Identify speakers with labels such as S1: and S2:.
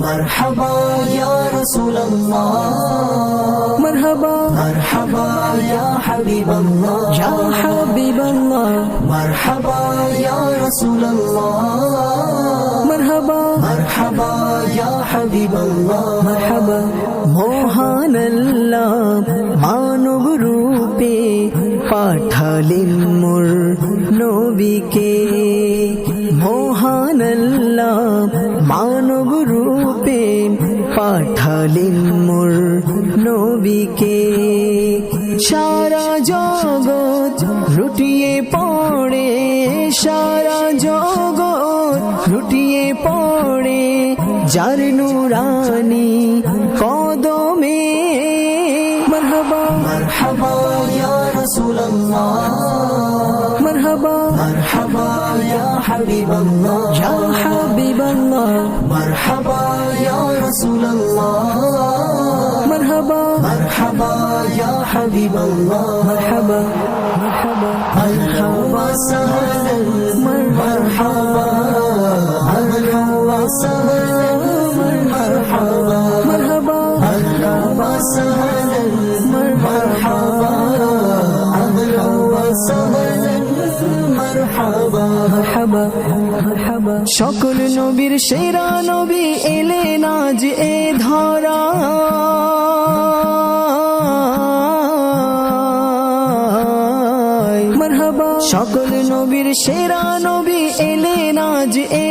S1: मरहबा या रसूल अल्लाह,
S2: मरहबा
S1: मरहबा या हबीब अल्लाह,
S2: या हबीब अल्लाह,
S1: मरहबा या रसूल अल्लाह,
S2: मरहबा
S1: मरहबा या हबीब अल्लाह,
S2: मरहबा। মহান আল্লাহ মানব রূপে পাঠালেন মোর নবীকে, মহান আল্লাহ মানব রূপে পাঠালেন মোর নবীকে। সারা জগৎ লুটিয়ে পড়ে, সারা জগৎ লুটিয়ে পড়ে যার নুরানি কদমে। মরহবা
S1: मरहबा या रसूल अल्लाह,
S2: মরহবা
S1: मरहबा या हबीब अल्लाह,
S2: ইয়া হাবিবাল্লাহ,
S1: मरहबा या रसूल अल्लाह,
S2: মরহবা
S1: मरहबा या हबीब अल्लाह,
S2: মরহবা মরহবা
S1: मरहबा सहलन मरहबा, मरहबा सहलन मरहबा,
S2: মরহবা
S1: मरहबा सहलन मरहबा, मरहबा सहलन मरहबा।
S2: মরহবা মরহবা। সকল নবীর সেরা নবী এলেন আজ এ ধরা, মরহবা। সকল নবীর সেরা নবী এলেন আজ এ